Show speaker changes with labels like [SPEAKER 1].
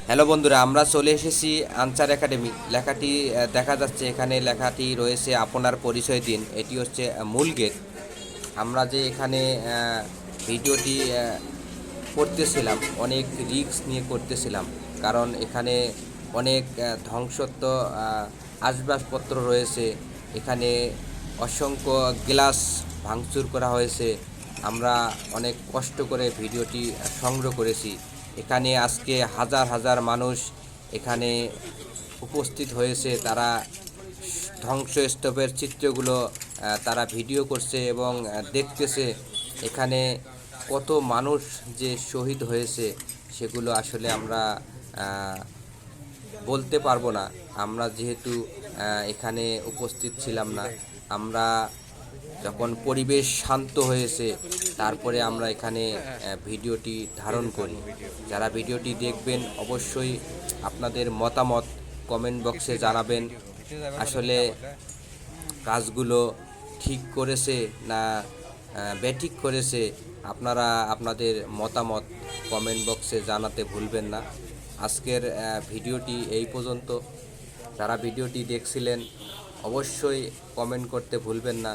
[SPEAKER 1] Hello বন্ধুরা, আমরা চলে এসেছি আনসার একাডেমি। লেখাটি দেখা যাচ্ছে, এখানে লেখাটি রয়েছে আপনার পরিচয় দিন। এটি হচ্ছে মূল গেট। আমরা যে এখানে ভিডিওটি করতেছিলাম, অনেক রিস্ক নিয়ে করতেছিলাম, কারণ এখানে অনেক ধ্বংসত্ব আসবাবপত্র রয়েছে। এখানে অসংখ্য গ্লাস ভাঙচুর করা হয়েছে। আমরা অনেক কষ্ট করে ভিডিওটি সংগ্রহ করেছি। এখানে আজকে হাজার হাজার মানুষ এখানে উপস্থিত হয়েছে। তারা ধ্বংসস্তূপের চিত্রগুলো তারা ভিডিও করছে এবং দেখতেছে। এখানে কত মানুষ যে শহীদ হয়েছে সেগুলো আসলে আমরা বলতে পারবো না, আমরা যেহেতু এখানে উপস্থিত ছিলাম না। আমরা যখন পরিবেশ শান্ত হয়েছে তারপরে আমরা এখানে ভিডিওটি ধারণ করি। যারা ভিডিওটি দেখবেন অবশ্যই আপনাদের মতামত কমেন্ট বক্সে জানাবেন। আসলে কাজগুলো ঠিক করেছে না বেঠিক করেছে, আপনারা আপনাদের মতামত কমেন্ট বক্সে জানাতে ভুলবেন না। আজকের ভিডিওটি এই পর্যন্ত। যারা ভিডিওটি দেখছিলেন অবশ্যই কমেন্ট করতে ভুলবেন না।